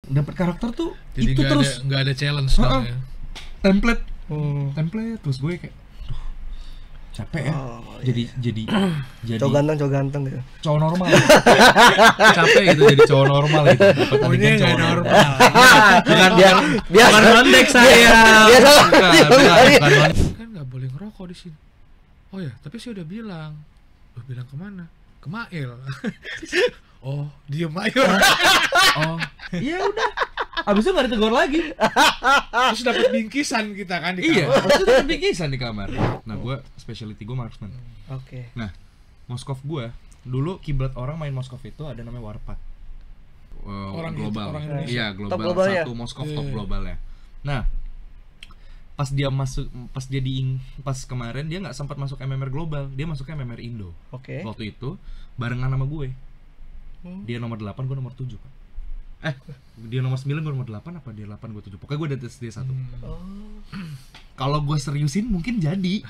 dapat karakter tuh jadi itu terus nggak ada challenge dong ya. template terus gue kayak capek ya. Jadi cowok ganteng gitu. Cowok normal. Capek gitu jadi cowok normal gitu. Dapat adegan cowok normal. Bukan konteks saya. Kan nggak boleh ngerokok di sini. Oh ya, tapi saya udah bilang. Lo bilang kemana? Ke Mail. Oh, diem aja. Oh, iya udah. Abis itu nggak ditegur lagi. Terus dapat bingkisan kita kan di kamar. Iya, abis itu dapat bingkisan di kamar. Nah, gue specialty gue marksman. Oke. Nah, Moskov gue dulu kiblat orang main Moskov itu ada namanya Warpath. Orang global. Orang Indonesia. Iya, Top global globalnya. satu Moskov top globalnya. Nah, pas kemarin dia nggak sempat masuk MMR global, dia masuknya MMR Indo. Oke. Waktu itu barengan sama gue. Dia nomor 8, gue nomor 7 kan. Dia nomor 9, gue nomor 8, apa dia 8, gue 7. Pokoknya gue udah SD 1. Kalau gue seriusin mungkin jadi.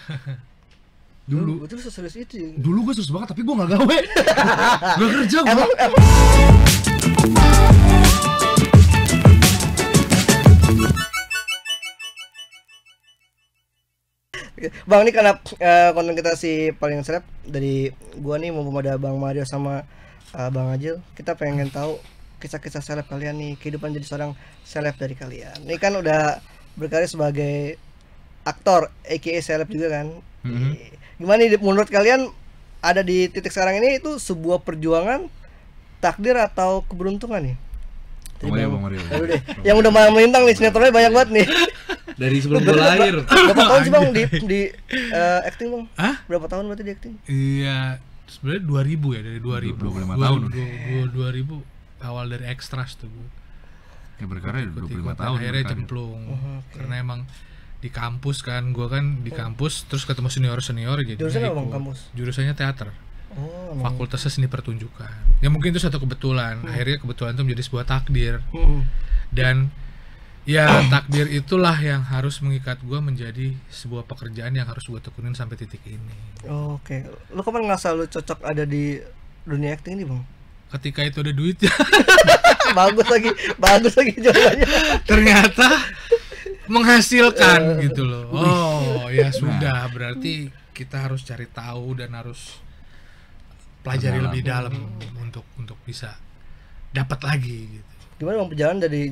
Dulu Betul serius itu. Dulu gue serius banget, tapi gue gak gawe. Gue kerja gue. Bang, ini karena konten kita si paling seleb dari gua nih, mumpung ada Bang Mario sama Bang Ajil, kita pengen tahu kisah-kisah seleb kalian nih, kehidupan jadi seorang seleb dari kalian. Ini kan udah berkarya sebagai aktor, aka seleb juga kan. Gimana nih menurut kalian ada di titik sekarang ini itu sebuah perjuangan, takdir atau keberuntungan nih? Bang Mario. Aduh deh, yang udah melintang nih sinetronnya banyak banget nih. Dari sebelum gue lahir. Berapa tahun sih Bang di acting Bang? Hah? Berapa tahun berarti di acting? Iya, sebenarnya 2000 ya, dari 2000. 25 tahun. 2000 awal dari Extras tuh gue. Ya berkarya 25 tahun. Akhirnya cemplung. Karena emang di kampus kan, gue kan di kampus terus ketemu senior jadi Jurusan apa Bang kampus? Jurusannya teater. Oh, Fakultasnya seni pertunjukan. Ya mungkin itu satu kebetulan. Akhirnya kebetulan itu menjadi sebuah takdir. Dan ya takdir itulah yang harus mengikat gue menjadi sebuah pekerjaan yang harus gue tekunin sampai titik ini. Oke. Lu kapan ngerasa lu cocok ada di dunia acting ini Bang? Ketika itu ada duitnya. bagus lagi jawabannya. Ternyata menghasilkan gitu loh. Oh ya sudah, berarti kita harus cari tahu dan harus pelajari lebih dalam untuk bisa dapat lagi gitu. Gimana Bang perjalanan dari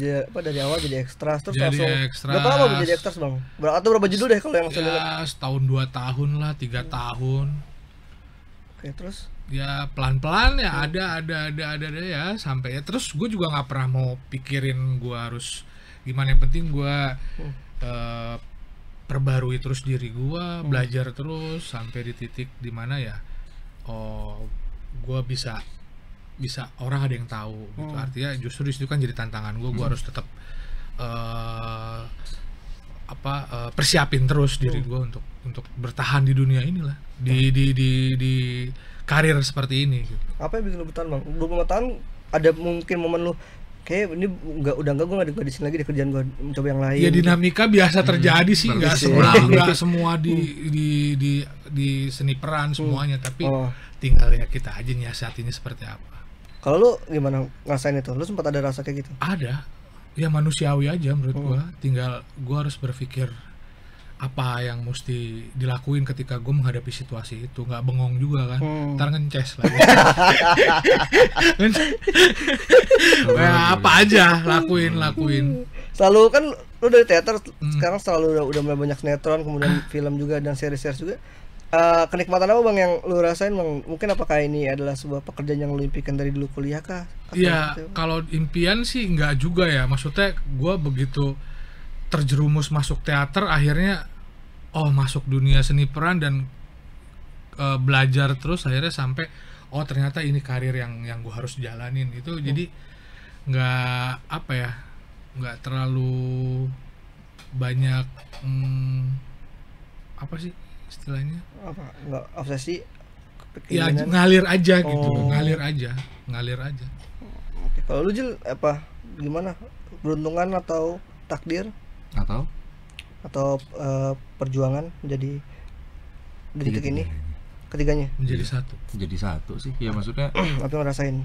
awal jadi ekstras terus Jadi langsung ekstras. berapa lama jadi ekstras Bang? Atau berapa judul deh kalau yang langsung Ya setahun 2 tahun lah, 3 tahun. Oke, terus Ya pelan-pelan ya ada ya sampai ya. Terus gue juga nggak pernah mau pikirin gue harus gimana, yang penting gue perbarui terus diri gue, belajar terus sampai di titik dimana ya gue bisa orang ada yang tahu gitu. Artinya justru di situ kan jadi tantangan gue harus tetap persiapin terus diri gue untuk bertahan di dunia inilah, di karir seperti ini gitu. apa yang bikin lu bertahan Bang? 25 tahun ada mungkin momen lu kayak ini gue nggak di sini lagi, di kerjaan gue mencoba yang lain. Ya dinamika biasa terjadi sih, nggak semua di seni peran semuanya, tapi tinggal ya kita aja nyiasatinnya seperti apa. Kalau lu gimana ngerasain itu? Lu sempat ada rasa kayak gitu? Ada, ya manusiawi aja menurut gua. Tinggal gua harus berpikir apa yang mesti dilakuin ketika gue menghadapi situasi itu, nggak bengong juga kan, ntar ngeces lagi. Apa aja lakuin. Selalu kan lu dari teater sekarang selalu udah mulai banyak sinetron, kemudian film juga dan series juga. Kenikmatan apa Bang yang lu rasain Bang? Mungkin apakah ini adalah sebuah pekerjaan yang lu impikan dari dulu kuliah kah? Iya, kalau impian sih nggak juga ya. Maksudnya gue begitu terjerumus masuk teater, akhirnya masuk dunia seni peran dan belajar terus, akhirnya sampai ternyata ini karir yang gue harus jalanin itu. Jadi nggak terlalu banyak apa sih istilahnya, nggak obsesi ya, ngalir aja gitu. ngalir aja. Oke. Kalau lu Jil apa gimana, beruntungan atau takdir atau perjuangan jadi di titik ini? Ketiganya menjadi satu sih ya, maksudnya apa yang ngerasain?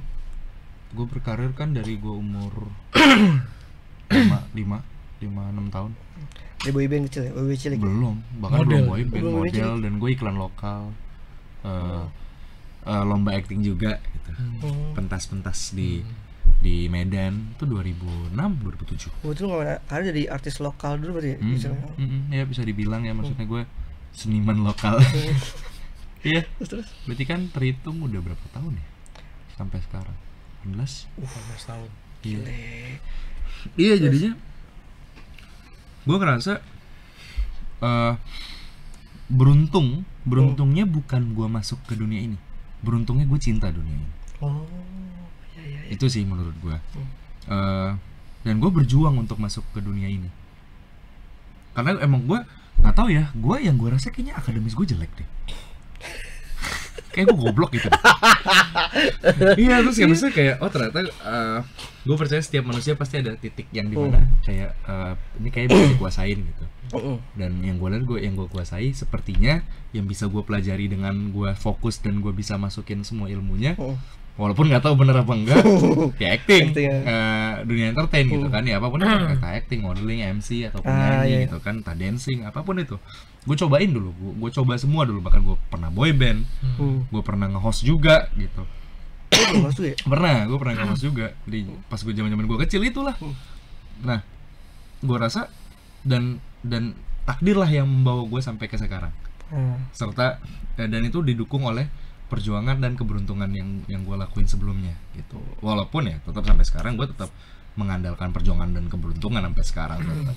Gue berkarir kan dari gue umur 6 tahun. Dari boyband kecil ya, boyband cilik. Belum, bahkan Model. belum boyband, Belum model, cilik. dan gue iklan lokal. Lomba acting juga gitu. Pentas-pentas di Medan itu 2006 2007. Gue tuh nggak ada jadi artis lokal dulu berarti. Misalnya. Ya bisa dibilang ya, maksudnya gue seniman lokal. Iya. Terus. Berarti kan terhitung udah berapa tahun ya? Sampai sekarang 14. 14 tahun. Iya. Iya jadinya gue ngerasa beruntungnya bukan gue masuk ke dunia ini, beruntungnya gue cinta dunia ini. Oh, ya. Itu sih menurut gue. Dan gue berjuang untuk masuk ke dunia ini karena emang gue nggak tahu ya, yang gue rasa kayaknya akademis gue jelek deh. Kayak gue goblok gitu. Iya, terus maksudnya kayak ternyata gue percaya setiap manusia pasti ada titik yang dimana kayak ini kayak bisa dikuasain gitu. Dan yang gue lihat yang gue kuasai sepertinya yang bisa gue pelajari dengan gue fokus dan gue bisa masukin semua ilmunya. Walaupun nggak tahu bener apa enggak, ya acting, dunia entertain gitu kan, ya apapun itu, entah acting, modeling, MC ataupun nyanyi gitu kan, entah dancing, apapun itu, gue cobain dulu, gue coba semua dulu, bahkan gue pernah boy band, gue pernah nge-host juga gitu, gue pernah nge-host juga, pas gue zaman gue kecil itulah, nah, gue rasa dan takdir lah yang membawa gue sampai ke sekarang, serta dan itu didukung oleh perjuangan dan keberuntungan yang gue lakuin sebelumnya gitu. Walaupun ya tetap sampai sekarang gue tetap mengandalkan perjuangan dan keberuntungan sampai sekarang tetap.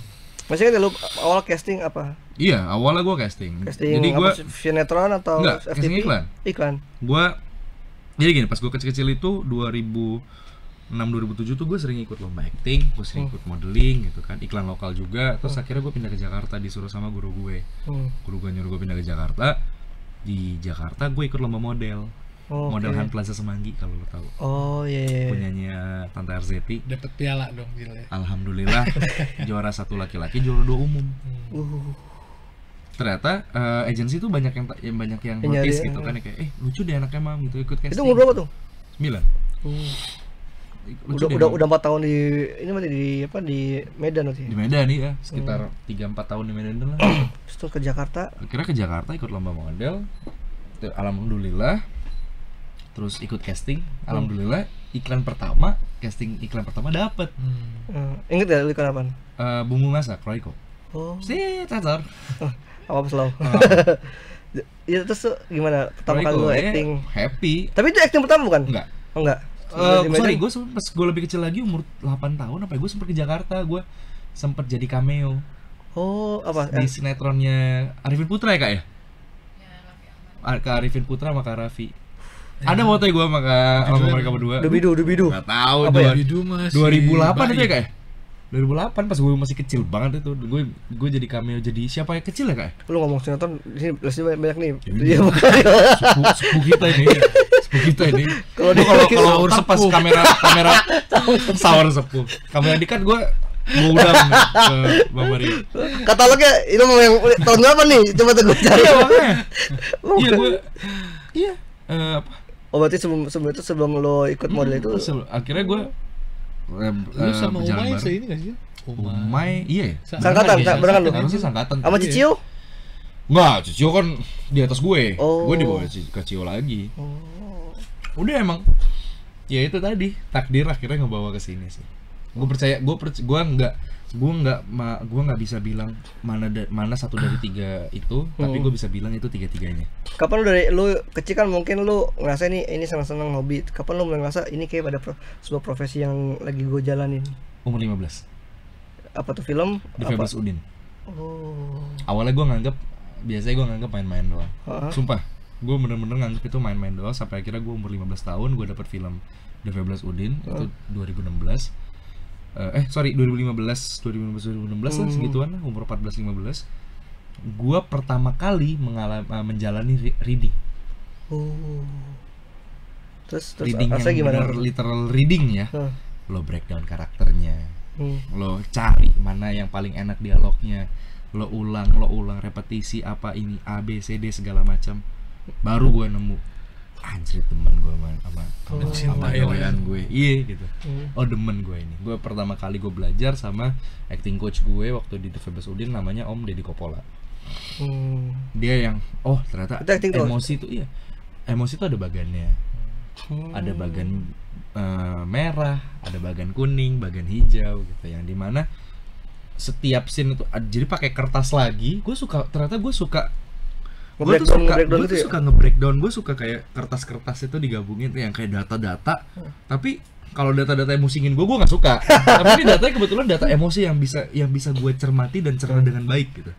Maksudnya lu awal casting apa? Iya, awalnya gue casting. Jadi gue sinetron atau enggak, FTV? casting iklan. Gue jadi gini, pas gue kecil-kecil itu 2006-2007 tuh gue sering ikut lomba acting, gue sering ikut modeling gitu kan, iklan lokal juga. Terus akhirnya gue pindah ke Jakarta, disuruh sama guru gue. Guru gue nyuruh gue pindah ke Jakarta. Di Jakarta gue ikut lomba model. Model Han Plaza Semanggi kalau lo tahu. Oh iya. Punyanya Tante Arzeti. Dapat piala dong Gil ya. Alhamdulillah juara 1 laki-laki, juara 2 umum. Ternyata agensi tuh banyak yang notice gitu kan, kayak lucu deh anaknya mam gitu, ikut casting. Itu umur berapa tuh? 9. Udah 4 tahun di Medan berarti. Di Medan nih ya, sekitar 3-4 tahun di Medan lah. Terus ke Jakarta. Akhirnya ke Jakarta ikut lomba model. Alhamdulillah. Terus ikut casting. Alhamdulillah casting iklan pertama dapet. Ingat gak lu iklan apaan? Bumbu masak Royco. Teater. Apa slow? Ya terus gimana pertama kali lu acting? Happy. Tapi itu acting pertama bukan? Enggak. Oh enggak. Sorry, gue pas gue lebih kecil lagi, umur 8 tahun apa ya, gue sempet ke Jakarta, gue sempet jadi cameo. Oh, apa? Di sinetronnya Arifin Putra ya kak ya? Kak Arifin Putra sama Kak Raffi. Ada foto gue sama mereka berdua. Dubidu. Gak tau, apa ya? 2008 itu ya kak ya? 2008 pas gue masih kecil banget itu, gue jadi cameo, jadi siapa yang kecil ya kak? Lu ngomong sinetron di sini banyak nih. Iya. Sepupu kita ini. Kalau pas kamera sahur sepuh. Kamera di kan gue udah ke Bang Mario. Katalognya itu mau yang tahun berapa nih? Coba tuh gue cari. Iya makanya. Iya gue. Iya. Apa? Oh berarti sebelum lo ikut model itu akhirnya gue lu sama Umay ini gak sih? Umay, iya ya? Sangkatan, beneran lu? Harusnya sangkatan. Sama Cicio? Enggak, Cicio kan di atas gue. Oh. Gue di bawah ke Cicio lagi. Udah emang. Ya itu tadi, takdir akhirnya ngebawa ke sini sih. Gue percaya, gue nggak bisa bilang mana satu dari 3 itu, tapi gue bisa bilang itu 3-3-nya. Kapan lu kecil kan mungkin lu ngerasa ini senang-senang hobi. Kapan lu mulai ngerasa ini kayak pada sebuah profesi yang lagi gue jalanin? Umur 15. Apa tuh film? Di Febres Udin. Oh. Awalnya biasanya gue nganggap main-main doang. Sumpah, gue bener-bener nganggap itu main-main doang sampai akhirnya gue umur 15 tahun gue dapet film The Fabulous Udin itu 2016. 2015 lah segituan lah, umur 14-15. Gua pertama kali menjalani reading. Terus reading yang gimana? Bener, literal reading ya. Lo breakdown karakternya. Lo cari mana yang paling enak dialognya. Lo ulang repetisi apa ini A B C D segala macam. Baru gua nemu anjir temen gue sama Mencintai gawean gue. Iya gitu. Oh demen gue ini. Gue pertama kali gue belajar sama acting coach gue waktu di Febes Udin namanya Om Deddy Coppola. Dia yang ternyata emosi itu iya. Emosi itu ada bagannya. Ada bagan merah, ada bagan kuning, bagan hijau gitu, yang dimana setiap scene itu jadi pakai kertas lagi. Gue suka nge-breakdown, gue suka kayak kertas-kertas itu digabungin yang kayak data-data. Tapi kalau data-data emosiin gue nggak suka. Tapi ini datanya kebetulan data emosi yang bisa gue cermati dan cerna dengan baik gitu.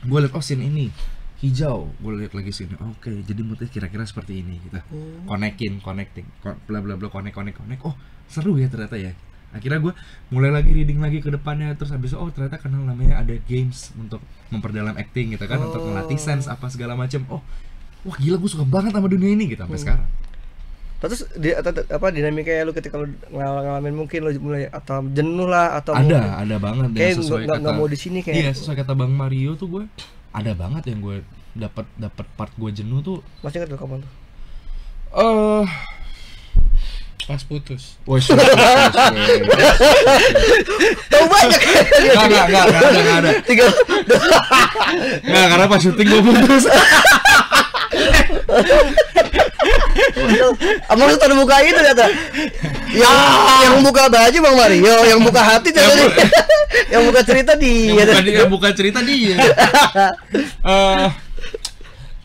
Gue liat scene ini hijau, gue lihat lagi sini. Oke, jadi moodnya kira-kira seperti ini gitu. Connecting, bla bla bla, connect. Oh, seru ya ternyata ya. Akhirnya gue mulai lagi reading lagi ke depannya, terus habis itu ternyata kenal namanya ada games untuk memperdalam acting gitu kan, untuk ngelatih sense apa segala macam. Wah gila, gue suka banget sama dunia ini gitu sampai sekarang. Terus dinamikanya lu ketika lu ngalamin mungkin lu mulai atau jenuh lah atau ada banget kayak nggak mau di sini kayak. Iya, sesuai kata Bang Mario tuh gue ada banget yang gue dapat part gue jenuh tuh. Masih ingat kapan tuh? Pas putus. Wah, tahu banyak. Enggak ada. Enggak, karena pas syuting gue putus. Emang lu tadi buka itu ternyata. Yang buka baju Bang Mario, yang buka hati ternyata. Yang buka cerita dia. Yang buka cerita dia.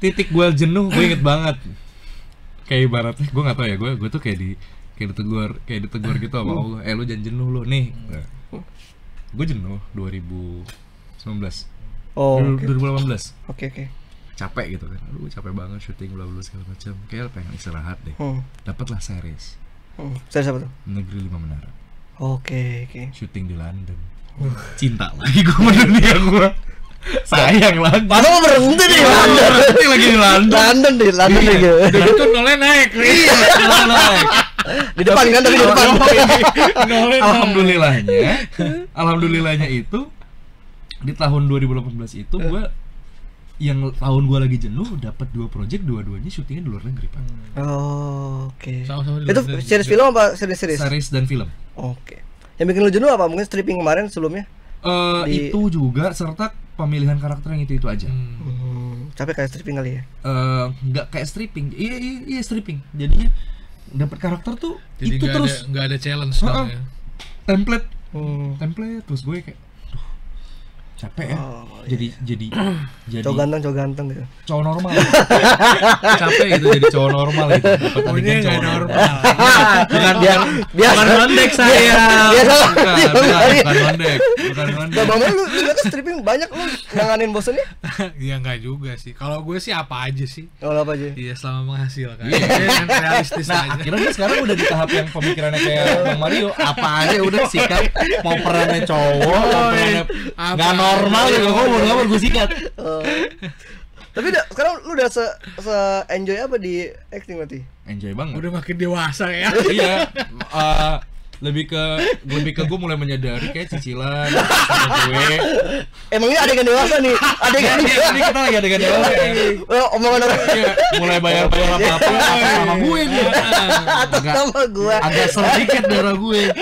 Titik gue jenuh, gue inget banget. Kayak ibaratnya gue nggak tahu ya, gue tuh kayak ditegur gitu sama Allah. Lu jangan jenuh lu nih. Gue jenuh 2019. 2018. Oke. Capek gitu kan. Aduh capek banget syuting bla bla segala macam. Kayak pengen istirahat deh. Dapatlah series. Series apa tuh? Negeri Lima Menara. Oke. Syuting di London. Cinta lagi gue sama dunia gue. Sayang lagi. Padahal berhenti di London. Lagi di London. Lagi. Dan itu nolnya naik. Iya, naik. Di depan kan, tapi di depan. Alhamdulillahnya itu di tahun 2018 itu gue tahun gue lagi jenuh dapat 2 project, dua-duanya syutingnya di luar negeri Pak. Oke. Sama-sama di Itu London. series film apa series? Series dan film. Oke. Yang bikin lu jenuh apa? Mungkin stripping kemarin sebelumnya? Itu juga serta pemilihan karakter yang itu aja. Capek kayak stripping kali ya? Nggak kayak stripping. Iya stripping. Jadinya dapat karakter tuh jadi itu terus nggak ada challenge dong ya. template terus gue kayak capek ya. Jadi Cowok ganteng gitu. Cowok normal. Capek gitu jadi cowok normal gitu. Dapat adegan cowok normal. Bukan ngondek saya. Bukan ngondek. Bang lu ternyata stripping banyak lu nanganin bosannya? Iya enggak juga sih. Kalau gue sih apa aja sih. Kalau apa aja? Iya selama menghasilkan. Yang realistis aja. Akhirnya gue sekarang udah di tahap yang pemikirannya kayak Bang Mario. Apa aja udah sikat. Mau perannya cowok, mau perannya nggak normal ya gue gue sikat. Tapi sekarang lu udah se enjoy apa di acting berarti? Enjoy banget. Udah makin dewasa ya. Iya. Lebih ke gue mulai menyadari kayak cicilan sama gue. Emangnya adegan dewasa nih? Adegan ini kita lagi adegan dewasa ya. Omongan orang mulai bayar apa sama gue nih. Atas nama gue. Agak sedikit darah gue.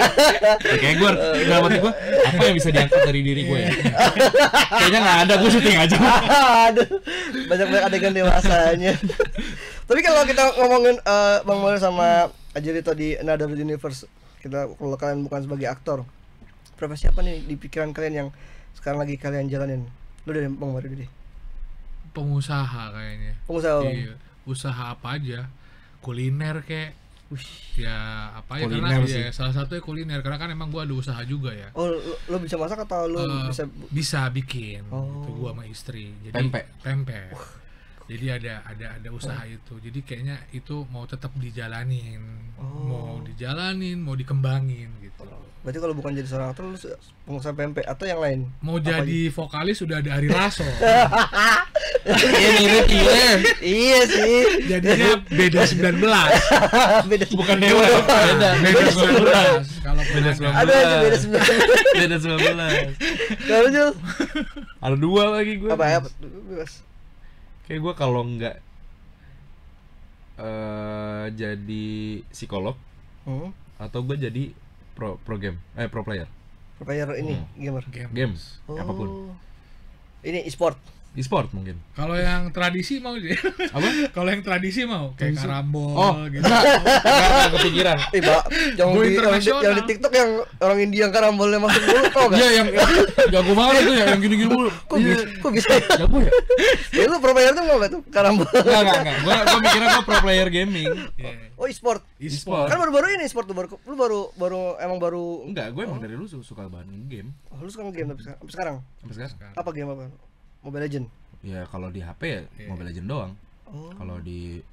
Kayak gue dalam hati gue apa yang bisa diangkat dari diri gue ya. Kayaknya nggak ada, gue syuting aja. Aduh, banyak adegan dewasanya. Tapi kalau kita ngomongin Bang Mario sama Ajelito di Another Universe, kalau kalian bukan sebagai aktor, profesi apa nih di pikiran kalian yang sekarang lagi kalian jalanin? Lu dari Bang Mario deh. Pengusaha kayaknya. Pengusaha. Iya, usaha apa aja. Kuliner kayak. Ya apa ya, kuliner karena sih. ya salah satunya kuliner karena kan emang gua ada usaha juga ya. Oh, lu bisa masak atau lu bisa bikin. Oh. Itu gua sama istri. Jadi pempek. Jadi ada usaha itu. Jadi kayaknya itu mau tetap dijalanin. Mau dikembangin gitu. Berarti kalau bukan jadi seorang aktor lu pengusaha pempek atau yang lain? Mau jadi vokalis sudah ada Ari Lasso. Iya mirip Iya sih. Jadinya beda 19. Beda. Bukan dewa. Beda 19. Kalau Beda 19. Ada aja beda 19. Beda 19. Kalau Jul Ada 2 lagi gue. apa ya? Bebas. Kayak gue kalau nggak jadi psikolog atau gue jadi pro player. Pro player ini gamer. Games apapun. Ini e-sport. E-sport mungkin. Kalau yang tradisi mau dia. Apa? Kalau yang tradisi mau kayak karambol gitu. Enggak kepikiran. Go internasional. Yang di TikTok yang orang India yang karambolnya masuk dulu tau gak? Iya yang jago banget itu ya, yang gini-gini mulu. Kok bisa ya? Jago ya? Ya lu pro player tuh mau gak tuh karambol? Enggak. Gua mikirnya gua pro player gaming. Oh e-sport. E-sport. Kan baru-baru ini e-sport tuh lu baru Enggak, gue emang dari dulu suka banget game. Oh, lu suka game tapi sekarang? Sampai sekarang. Apa game apa? Mobile Legend. Ya kalau di HP ya Mobile Legend doang. Kalau di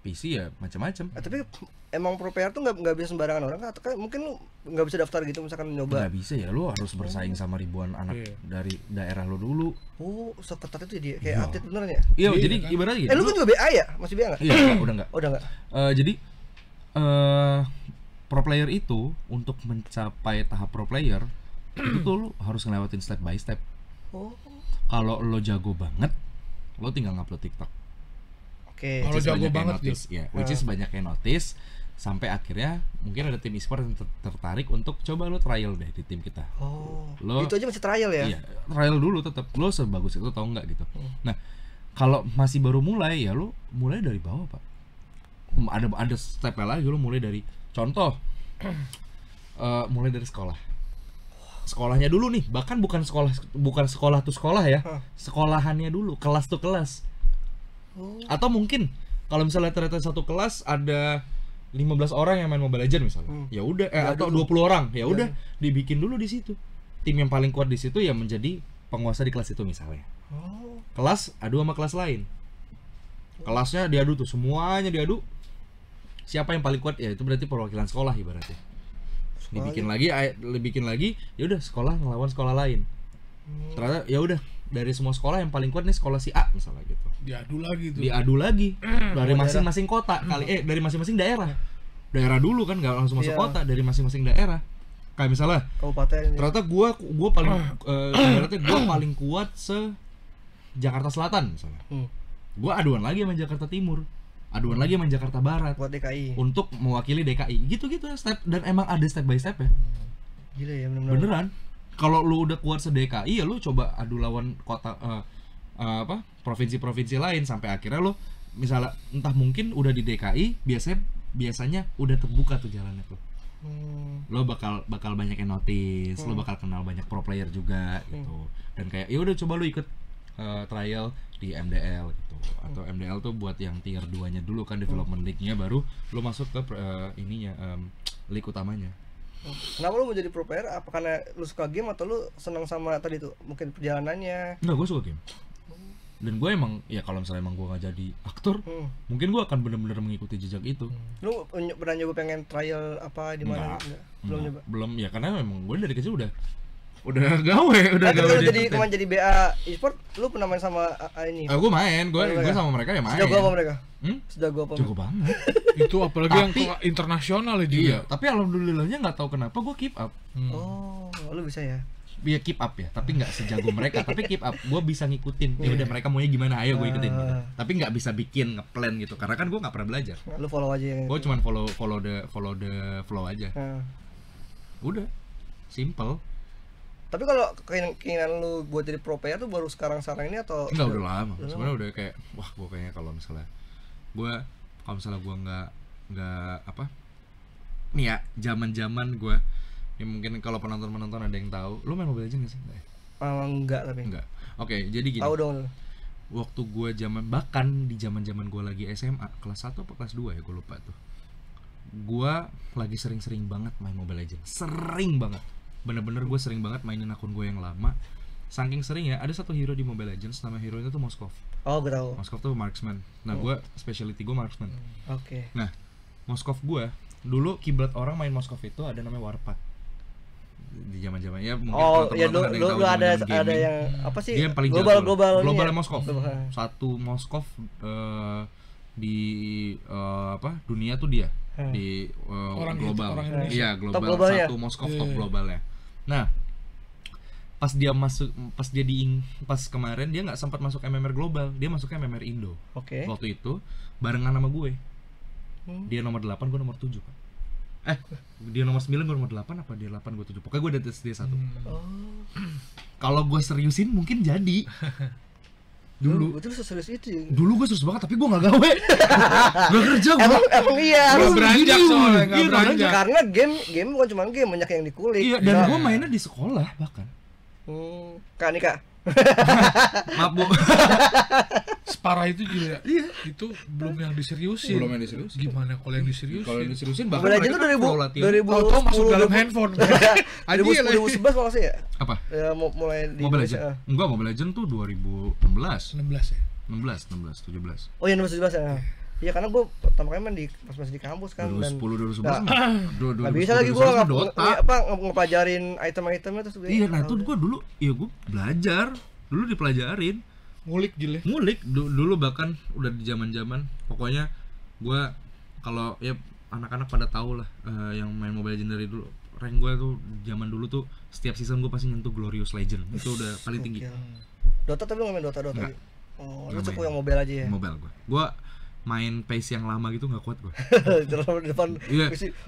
PC ya macam-macam. Tapi emang pro player tuh nggak bisa sembarangan orang atau mungkin lu nggak bisa daftar gitu misalkan nyoba. Nggak bisa ya, lu harus bersaing sama ribuan anak dari daerah lu dulu. Oh, seketat itu dia kayak atlet beneran ya? Iya, jadi ibaratnya gitu. Lu kan juga BA ya? Masih BA nggak? Iya, udah nggak. Udah nggak. Jadi pro player itu untuk mencapai tahap pro player itu tuh lu harus ngelewatin step by step. Oh. Kalau lo jago banget, lo tinggal ngupload TikTok. Oke. Kalau jago banget notice, ya, which is banyak yang notice sampai akhirnya mungkin ada tim e-sport yang tertarik untuk coba lo trial deh di tim kita. Oh. Lo, itu aja masih trial ya? Iya, trial dulu tetap lo sebagus itu tau nggak gitu. Nah, kalau masih baru mulai ya lo mulai dari bawah, Pak. Ada stepnya lagi, lo mulai dari contoh mulai dari sekollah. Sekolahnya dulu nih, bahkan bukan sekolah tuh sekolah ya, sekolahannya dulu, kelas tuh kelas. Atau mungkin kalau misalnya ternyata satu kelas ada 15 orang yang main Mobile Legends misalnya, ya udah atau 20 orang, ya udah dibikin dulu di situ. Tim yang paling kuat di situ ya menjadi penguasa di kelas itu misalnya. Kelas adu sama kelas lain, kelasnya diadu tuh, semuanya diadu. Siapa yang paling kuat ya itu berarti perwakilan sekolah ibaratnya. Dibikin lagi, ya udah sekolah ngelawan sekolah lain. Ternyata ya udah dari semua sekolah yang paling kuat nih sekolah si A misalnya gitu. Diadu lagi dari masing-masing kota dari masing-masing daerah. Daerah dulu kan nggak langsung masuk kota, dari masing-masing daerah. Kayak misalnya kabupaten. Ternyata gua paling ibaratnya gua paling kuat se Jakarta Selatan misalnya. Gua aduan lagi sama Jakarta Timur. Aduan lagi sama Jakarta Barat buat DKI untuk mewakili DKI gitu-gitu step, dan emang ada step by step ya. Gila ya beneran. Kalau lu udah kuat se-DKI ya lu coba adu lawan kota provinsi-provinsi lain sampai akhirnya lu misalnya entah mungkin udah di DKI biasanya udah terbuka tuh jalannya tuh. Lo bakal banyak yang notice, lo bakal kenal banyak pro player juga gitu. Dan kayak ya udah coba lu ikut trial di MDL gitu. Atau MDL tuh buat yang tier 2-nya dulu kan, development league-nya, baru lu masuk ke league utamanya. Kenapa lu mau jadi pro player? Apa karena lu suka game atau lu senang sama tadi tuh mungkin perjalanannya? Enggak, gue suka game. Dan gue emang ya kalau misalnya emang gue nggak jadi aktor, mungkin gue akan benar-benar mengikuti jejak itu. Lu pernah nyoba pengen trial apa di mana? Belum nyoba. Belum ya, karena memang gue dari kecil udah gawe jadi kemarin jadi BA e-sport. Lu pernah main sama ini? Gue main, gue sama mereka ya main. Sudah gua sama mereka. Sudah gua apa? Jago banget. Itu apalagi yang internasional ya dia. Iya, tapi alhamdulillahnya nggak tahu kenapa gue keep up. Oh, lu bisa ya? Iya keep up ya, tapi nggak sejago mereka. Tapi keep up, gue bisa ngikutin. Ya udah mereka maunya gimana, ayo gue ikutin. Gitu. Tapi nggak bisa bikin ngeplan gitu, karena kan gue nggak pernah belajar. Lu follow aja. Gue cuma follow the flow aja. Udah, simple. Tapi kalau keinginan lu buat jadi pro player tuh baru sekarang ini atau? Enggak, udah lama. Sebenarnya udah kayak, wah gue kayaknya kalau misalnya gue nggak apa, nih ya zaman gue, ya mungkin kalau penonton ada yang tahu, lu main Mobile Legends nggak sih? Enggak tapi. Enggak. Oke, jadi gini. Tahu dong. Waktu gue bahkan di zaman gue lagi SMA kelas 1 atau kelas 2 ya, gue lupa tuh. Gue lagi sering banget main Mobile Legends, sering banget. Bener-bener gue sering banget mainin akun gue yang lama. Saking sering ya, ada satu hero di Mobile Legends, nama hero itu tuh Moskov. Oh, gue tahu. Moskov tuh marksman. Nah, gue specialty gue marksman. Oke. Nah, Moskov gue dulu kiblat orang main Moskov itu ada namanya Warpath. Di zaman-zaman ya mungkin dulu ada yang apa sih? Dia yang paling global Moskov. Satu Moskov di dunia tuh dia di global. Iya, global. Satu Moskov top globalnya. Nah, pas kemarin dia nggak sempat masuk MMR global, dia masuk MMR Indo. Oke. Waktu itu barengan sama gue. Dia nomor 8, gue nomor 7 kan. Dia nomor 9, gue nomor 8, apa dia 8, gue 7. Pokoknya gue udah SD 1. Kalau gue seriusin mungkin jadi. Dulu itu serius itu ya? Dulu gue serius banget, tapi gue gak gawe. Gak kerja gue. Emang iya. Gak beranjak soalnya, gak beranjak. Karena game bukan cuma game, banyak yang dikulik. Iya, dan gue mainnya di sekolah bahkan. Kak Nika. Maaf Bu. Separah itu juga. Iya. Itu belum yang diseriusin. Belum yang diseriusin. Gimana kalau yang diseriusin? Kalau yang diseriusin bahkan Mobile Legends itu 2010 masuk dalam handphone. 2011 kalau sih ya? Apa? Ya mulai di Mobile Legends? Enggak, Mobile Legends tuh 2016 ya? 17. Oh iya 2017 ya? Iya karena gue pertama kali main pas masih di kampus kan. 2010, 2011 Gak bisa lagi gue ngepelajarin item-itemnya terus. Iya, nah itu gue dulu, ya gue belajar. Dulu dipelajarin. Ngulik gile. Ngulik, dulu bahkan udah di zaman-zaman. Pokoknya gue, kalau ya anak-anak pada tahu lah yang main Mobile Legends dari dulu. Rank gue tuh zaman dulu tuh setiap season gue pasti nyentuh Glorious Legend. Itu udah paling tinggi. Dota tapi lu gak main Dota? Enggak. Oh, lu cukup yang mobile aja ya? Mobile gue main pace yang lama gitu gak kuat gue. Depan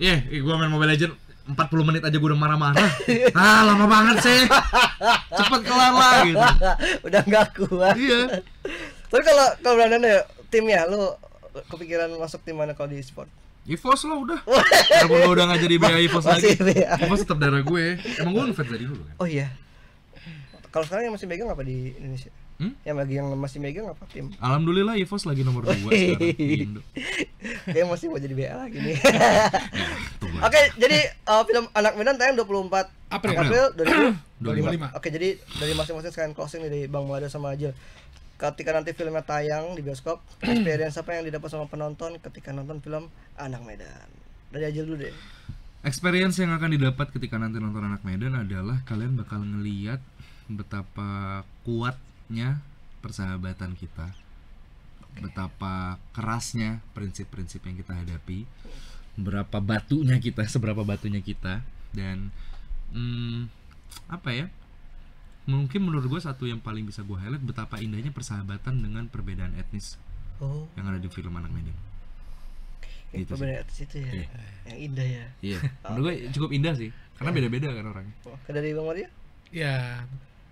Iya, gue main Mobile Legends 40 menit aja gue udah marah-marah. Lama banget sih. Cepet kelar lah gitu. Udah gak kuat. Iya. Tapi kalau Brandon ya, timnya lu kepikiran masuk tim mana kalau di e-sport? EVOS lah udah. Walaupun gue udah gak jadi BA EVOS lagi. BA. EVOS tetap darah gue. Emang gue ngefans dari dulu kan. Oh iya. Kalau sekarang yang masih megang apa di Indonesia? Yang masih megang apa tim? Alhamdulillah EVOS lagi nomor 2 sekarang di Indo. Kayak masih mau jadi BA lagi nih. Oke, jadi film Anak Medan tayang 24 April 2025. Oke, jadi dari masing-masing sekalian closing dari Bang Mario sama Ajil. Ketika nanti filmnya tayang di bioskop, experience apa yang didapat sama penonton ketika nonton film Anak Medan? Dari Ajil dulu deh. Experience yang akan didapat ketika nanti nonton Anak Medan adalah kalian bakal ngeliat betapa kuatnya persahabatan kita, betapa kerasnya prinsip-prinsip yang kita hadapi, seberapa batunya kita, dan apa ya? Mungkin menurut gue satu yang paling bisa gue highlight betapa indahnya persahabatan dengan perbedaan etnis yang ada di film Anak Medan. Gitu perbedaan etnis itu ya, yang indah ya. Iya, menurut gue cukup indah sih, karena beda-beda kan orangnya. Dari Bang Maria? Ya,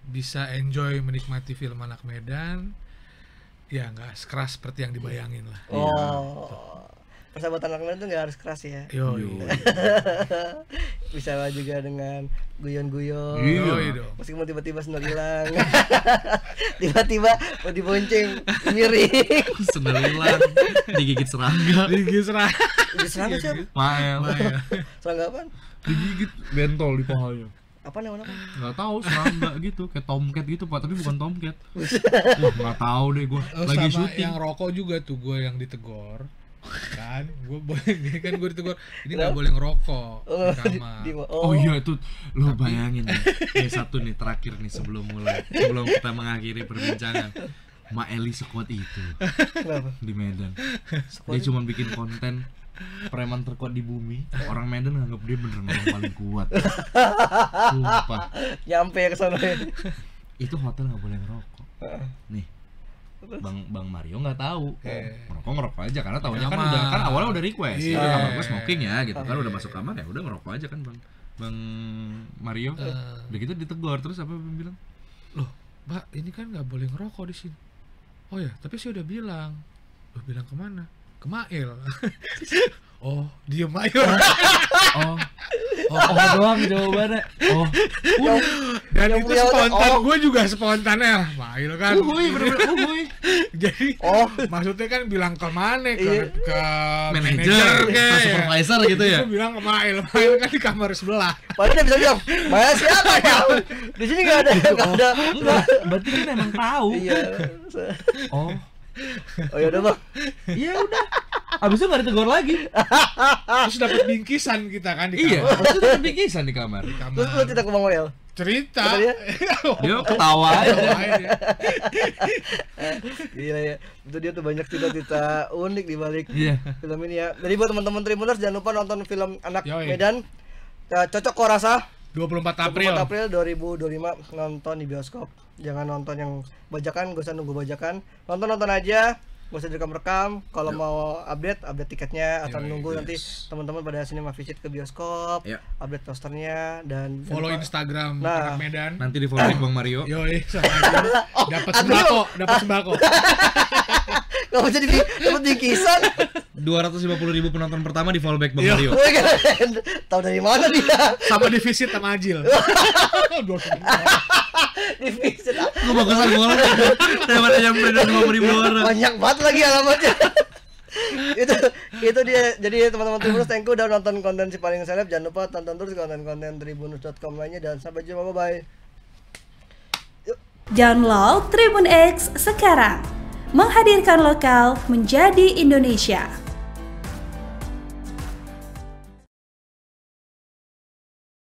bisa enjoy menikmati film Anak Medan. Ya nggak sekeras seperti yang dibayangin lah. Persahabatan Anak Medan tuh nggak harus keras ya. Yo. Bisa lah juga dengan guyon-guyon. Meskipun tiba-tiba sendal hilang. Tiba-tiba mau dibonceng miring. Sendal hilang, digigit serangga. Digigit serangga siapa? Mael. Serangga apaan? Digigit bentol di pahanya. Apa namanya? Nggak tahu, serangga gitu, kayak tomcat gitu Pak, tapi bukan tomcat. Nggak tahu deh gue. Lagi syuting. Yang rokok juga tuh gue yang ditegor. Kan gue ditegur ini nggak boleh ngerokok di kamar. Oh iya itu lo bayangin nih satu nih terakhir nih sebelum kita mengakhiri perbincangan. Mbak Eli sekuat itu. Kenapa? Di Medan dia cuma bikin konten preman terkuat di bumi. Orang Medan nganggap dia beneran orang paling kuat. Sumpah. Nyampe ke sana. Itu hotel nggak boleh ngerokok. Nih Bang Mario nggak tahu, ngerokok aja karena tahunya kan awalnya udah request, kamar gue smoking ya gitu kan, udah masuk kamar ya udah ngerokok aja kan Bang Mario, udah gitu ditegur terus apa bilang, loh Mbak ini kan nggak boleh ngerokok di sini, oh ya tapi saya udah bilang, lo bilang kemana? Ke Mail. Oh diem aja. Doang jawabannya. Dan itu spontan, gue juga spontan ya. Mail kan. Jadi maksudnya kan bilang ke mana? Ke manajer, ke supervisor gitu ya. Gue bilang ke Mail kan di kamar sebelah. Padahal dia bisa bilang, Mail siapa ya? Di sini nggak ada. Enggak, berarti kan emang tahu. Iya. Oh ya udah Bang. Iya udah. Abis itu nggak ditegur lagi. Terus dapat bingkisan kita kan di kamar. Iya, terus dapat bingkisan di kamar. Terus lu cerita ke Bang Mail? Cerita. Dia ketawa aja. Gila ya. Itu dia tuh banyak cerita unik di balik film ini ya. Jadi buat teman-teman Tribuners jangan lupa nonton film Anak Medan. Cocok kok rasa. 24 April. 24 April 2025 nonton di bioskop. Jangan nonton yang bajakan, gak usah nunggu bajakan. Nonton aja, gak usah direkam-rekam. Kalau mau update tiketnya atau nunggu nanti teman-teman pada Cinema Visit ke bioskop, update posternya dan follow Instagram anak Medan. Nanti di follow Bang Mario. Yoi, sama aja. Dapat sembako. Gak mau jadi dapat bingkisan. 250.000 penonton pertama di follow back Bang Mario. Tahu dari mana dia? Sama di visit sama Ajil. Di visit. Gue bagusan bola daripada nyampe 50.000 orang. Banyak banget lagi alamatnya. itu dia. Jadi teman-teman Tribuners, thank you udah nonton konten Si Paling Seleb. Jangan lupa tonton terus konten-konten tribunnews.com lainnya dan sampai jumpa, bye. Download Tribun X sekarang. Menghadirkan lokal menjadi Indonesia.